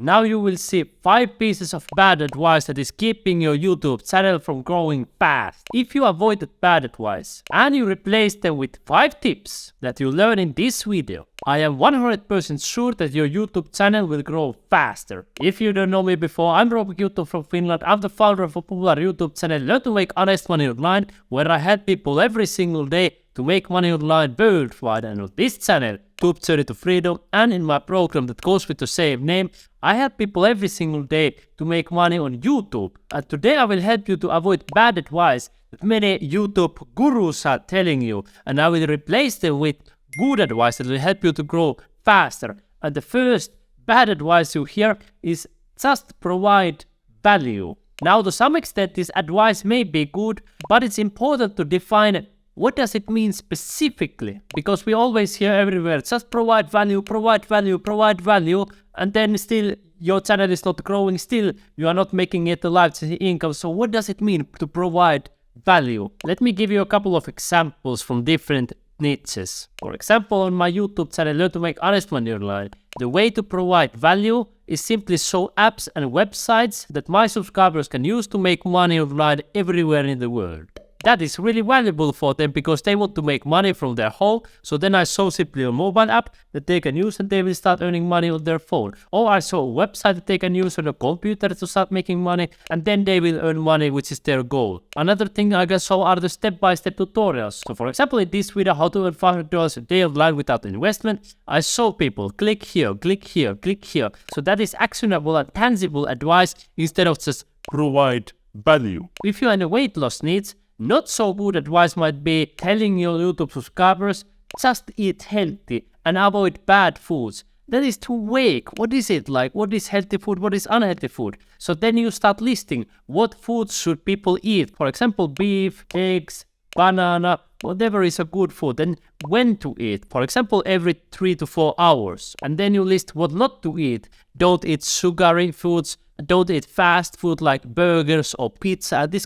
Now you will see 5 pieces of bad advice that is keeping your YouTube channel from growing fast. If you avoid bad advice and you replace them with 5 tips that you learn in this video, I am 100% sure that your YouTube channel will grow faster. If you don't know me before, I'm Robert YouTube from Finland. I'm the founder of a popular YouTube channel, Learn to Make Honest Money Online, where I help people every single day to make money online worldwide. And on this channel, Tube Journey to Freedom, and in my program that goes with the same name, I help people every single day to make money on YouTube. And today I will help you to avoid bad advice that many YouTube gurus are telling you, and I will replace them with good advice that will help you to grow faster. And the first bad advice you hear is just provide value. Now, to some extent, this advice may be good, but it's important to define what does it mean specifically? Because we always hear everywhere, just provide value, provide value, provide value, and then still your channel is not growing, still you are not making it a lifetime income. So what does it mean to provide value? Let me give you a couple of examples from different niches. For example, on my YouTube channel, Learn to Make Honest Money Online, the way to provide value is simply show apps and websites that my subscribers can use to make money online everywhere in the world. That is really valuable for them because they want to make money from their home. So then I show simply a mobile app that they can use and they will start earning money on their phone. Or I show a website that they can use on a computer to start making money, and then they will earn money, which is their goal. Another thing I can show are the step-by-step tutorials. So for example, in this video, how to earn $500 a day online without investment, I show people click here, click here, click here. So that is actionable and tangible advice instead of just provide value. If you are in a weight loss needs, not so good advice might be telling your YouTube subscribers, just eat healthy and avoid bad foods. That is too vague. What is it like? What is healthy food? What is unhealthy food? So then you start listing what foods should people eat. For example, beef, eggs, banana, whatever is a good food. Then when to eat. For example, every 3 to 4 hours. And then you list what not to eat. Don't eat sugary foods. Don't eat fast food like burgers or pizza. This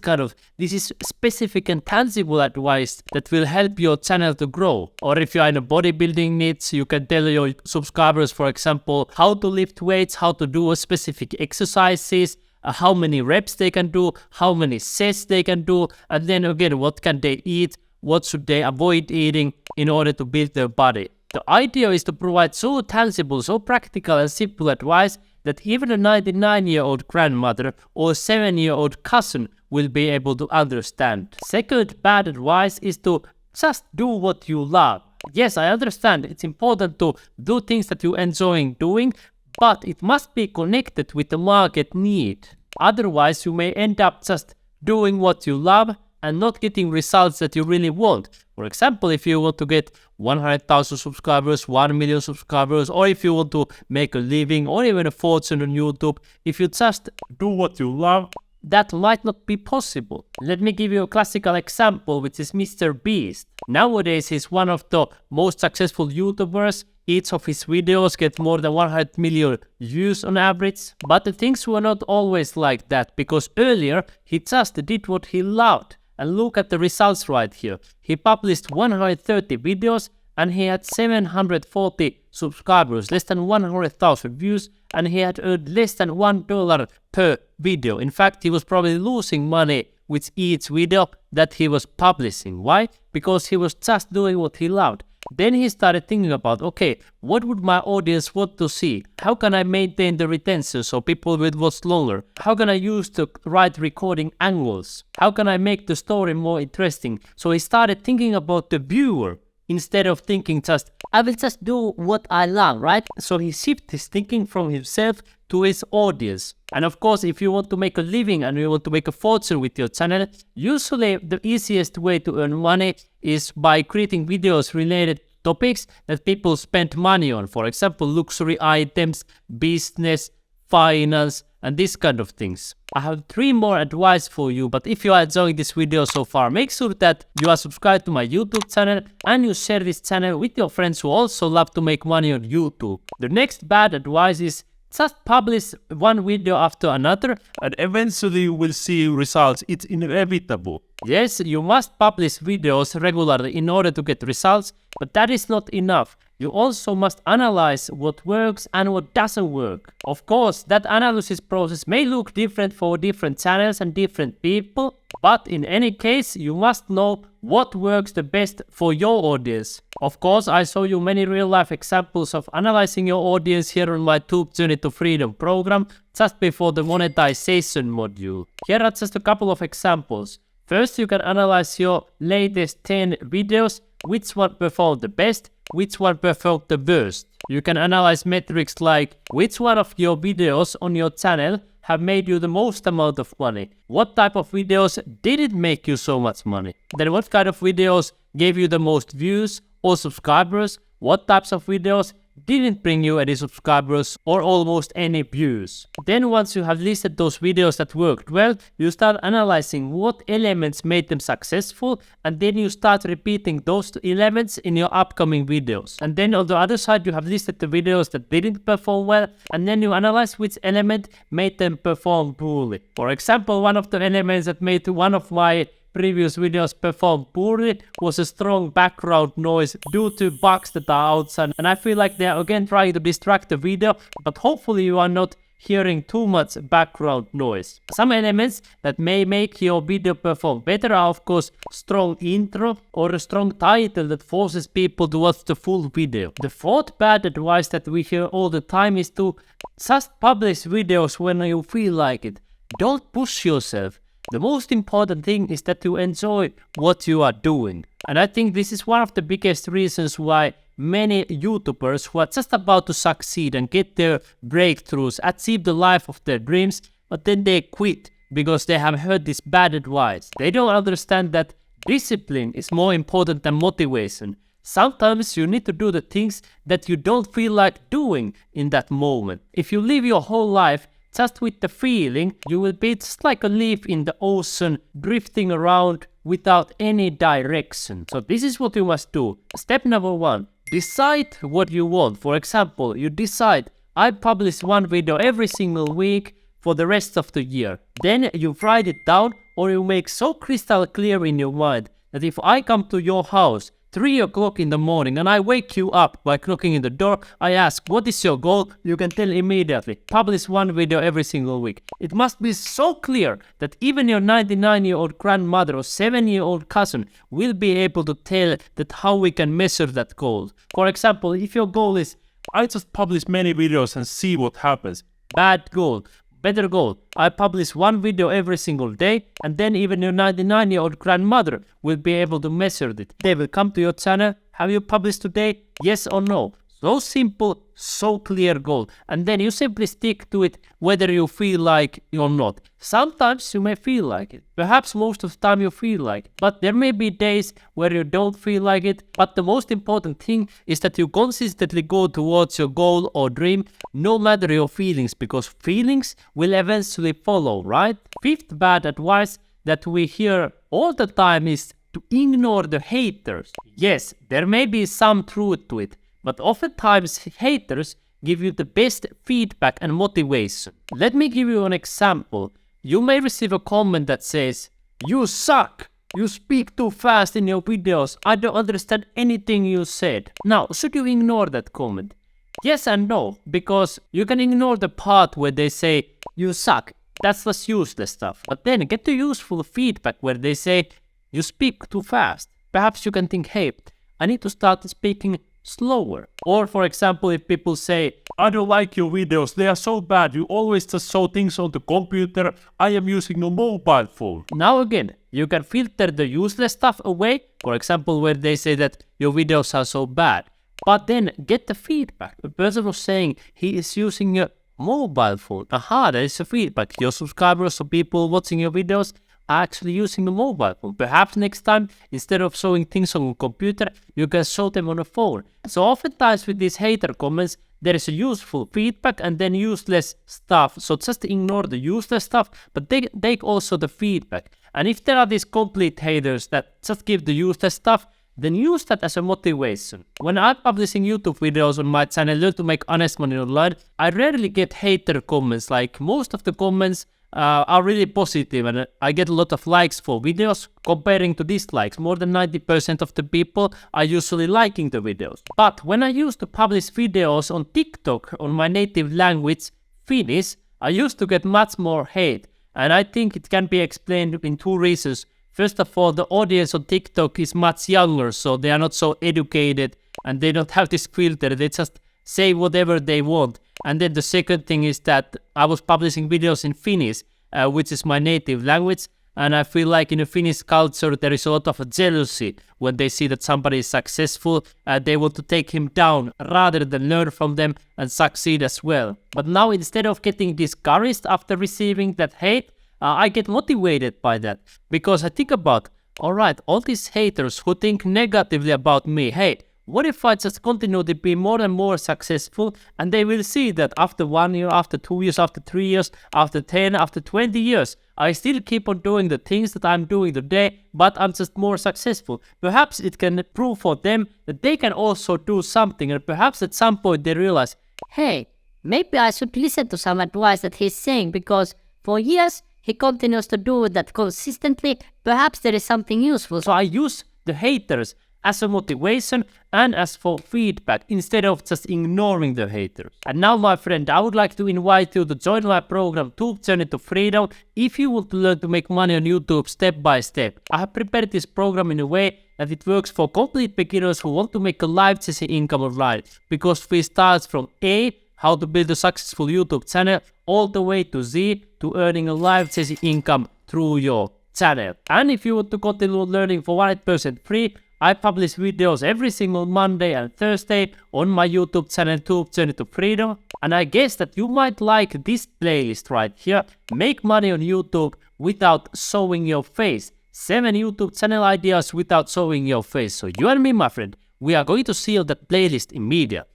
is specific and tangible advice that will help your channel to grow. Or if you are in a bodybuilding needs, you can tell your subscribers, for example, how to lift weights, how to do a specific exercises, how many reps they can do, how many sets they can do, and then again, what can they eat, what should they avoid eating in order to build their body. The idea is to provide so tangible, so practical and simple advice that even a 99-year-old grandmother or 7-year-old cousin will be able to understand. Second bad advice is to just do what you love. Yes, I understand it's important to do things that you enjoy doing, but it must be connected with the market need. Otherwise, you may end up just doing what you love and not getting results that you really want. For example, if you want to get 100,000 subscribers, 1 million subscribers, or if you want to make a living or even a fortune on YouTube, if you just do what you love, that might not be possible. Let me give you a classical example, which is Mr. Beast. Nowadays, he's one of the most successful YouTubers. Each of his videos get more than 100 million views on average. But the things were not always like that, because earlier he just did what he loved. And look at the results right here. He published 130 videos and he had 740 subscribers, less than 100,000 views, and he had earned less than $1 per video. In fact, he was probably losing money with each video that he was publishing. Why? Because he was just doing what he loved. Then he started thinking about, okay, what would my audience want to see? How can I maintain the retention so people will watch longer? How can I use the right recording angles? How can I make the story more interesting? So he started thinking about the viewer instead of thinking just, I will just do what I love, right? So he shifted his thinking from himself to his audience. And of course, if you want to make a living and you want to make a fortune with your channel, usually the easiest way to earn money is by creating videos related to topics that people spend money on. For example, luxury items, business, finance, and these kind of things. I have 3 more advice for you, but if you are enjoying this video so far, make sure that you are subscribed to my YouTube channel and you share this channel with your friends who also love to make money on YouTube. The next bad advice is just publish one video after another and eventually you will see results. It's inevitable. Yes, you must publish videos regularly in order to get results, but that is not enough. you also must analyze what works and what doesn't work. Of course, that analysis process may look different for different channels and different people, but in any case, you must know what works the best for your audience. Of course, I show you many real-life examples of analyzing your audience here on my Tube Journey to Freedom program just before the monetization module. Here are just a couple of examples. First, you can analyze your latest 10 videos, which one performed the best, which one performed the worst. You can analyze metrics like which one of your videos on your channel have made you the most amount of money, what type of videos didn't make you so much money, then what kind of videos gave you the most views or subscribers, what types of videos didn't bring you any subscribers or almost any views. Then once you have listed those videos that worked well, you start analyzing what elements made them successful, and then you start repeating those elements in your upcoming videos. And then on the other side, you have listed the videos that didn't perform well, and then you analyze which element made them perform poorly. For example, one of the elements that made one of my previous videos perform poorly was a strong background noise due to bugs that are outside, and I feel like they are again trying to distract the video, but hopefully you are not hearing too much background noise. Some elements that may make your video perform better are of course strong intro or a strong title that forces people to watch the full video. The fourth bad advice that we hear all the time is to just publish videos when you feel like it. Don't push yourself. The most important thing is that you enjoy what you are doing. And I think this is one of the biggest reasons why many YouTubers who are just about to succeed and get their breakthroughs, achieve the life of their dreams, but then they quit because they have heard this bad advice. They don't understand that discipline is more important than motivation. Sometimes you need to do the things that you don't feel like doing in that moment. If you live your whole life just with the feeling, you will be just like a leaf in the ocean, drifting around without any direction. So this is what you must do. Step number 1, decide what you want. For example, you decide, I publish one video every single week for the rest of the year. Then you write it down, or you make so crystal clear in your mind that if I come to your house 3 o'clock in the morning and I wake you up by knocking in the door, I ask, what is your goal? You can tell immediately, publish one video every single week. It must be so clear that even your 99-year-old grandmother or 7-year-old cousin will be able to tell that how we can measure that goal. For example, if your goal is, I just publish many videos and see what happens. Bad goal. Better goal, I publish one video every single day, and then even your 99-year-old grandmother will be able to measure it. They will come to your channel, have you published today? Yes or no? So simple, so clear goal. And then you simply stick to it whether you feel like it or not. Sometimes you may feel like it. Perhaps most of the time you feel like it. But there may be days where you don't feel like it. But the most important thing is that you consistently go towards your goal or dream, no matter your feelings, because feelings will eventually follow, right? Fifth bad advice that we hear all the time is to ignore the haters. Yes, there may be some truth to it, but oftentimes haters give you the best feedback and motivation. Let me give you an example. You may receive a comment that says, "You suck! You speak too fast in your videos. I don't understand anything you said." Now, should you ignore that comment? Yes and no, because you can ignore the part where they say, "You suck." That's just useless stuff. But then get the useful feedback where they say, "You speak too fast." Perhaps you can think, hey, I need to start speaking slower. Or for example, if people say, "I don't like your videos, they are so bad, you always just show things on the computer, I am using a mobile phone." Now again, you can filter the useless stuff away, for example, where they say that your videos are so bad. But then get the feedback. The person was saying he is using a mobile phone. Aha, there is a feedback. Your subscribers or people watching your videos are actually using a mobile phone. Perhaps next time, instead of showing things on a computer, you can show them on a phone. So oftentimes with these hater comments, there is a useful feedback and then useless stuff. So just ignore the useless stuff, but take also the feedback. And if there are these complete haters that just give the useless stuff, then use that as a motivation. When I'm publishing YouTube videos on my channel, Learn to Make Honest Money Online, I rarely get hater comments. Like most of the comments are really positive, and I get a lot of likes for videos comparing to dislikes. More than 90% of the people are usually liking the videos. But when I used to publish videos on TikTok on my native language, Finnish, I used to get much more hate. And I think it can be explained in two reasons. First of all, the audience on TikTok is much younger, so they are not so educated and they don't have this filter. They just say whatever they want. And then the second thing is that I was publishing videos in Finnish, which is my native language. And I feel like in the Finnish culture, there is a lot of jealousy when they see that somebody is successful. They want to take him down rather than learn from them and succeed as well. But now, instead of getting discouraged after receiving that hate, I get motivated by that. Because I think about, alright, all these haters who think negatively about me, hey, what if I just continue to be more and more successful, and they will see that after 1 year, after 2 years, after 3 years, after 10, after 20 years, I still keep on doing the things that I'm doing today, but I'm just more successful. Perhaps it can prove for them that they can also do something, and perhaps at some point they realize, hey, maybe I should listen to some advice that he's saying, because for years he continues to do that consistently. Perhaps there is something useful. So I use the haters as a motivation and as for feedback instead of just ignoring the haters. And now, my friend, I would like to invite you to join my program Tube Journey to Freedom if you want to learn to make money on YouTube step by step. I have prepared this program in a way that it works for complete beginners who want to make a life-changing income online, because we start from A, how to build a successful YouTube channel, all the way to Z, to earning a life-changing income through your channel. And if you want to continue learning for 100% free, I publish videos every single Monday and Thursday on my YouTube channel Tube Journey to Freedom. And I guess that you might like this playlist right here, Make Money on YouTube Without Showing Your Face. 7 YouTube channel ideas without showing your face. So you and me, my friend, we are going to seal that playlist immediately.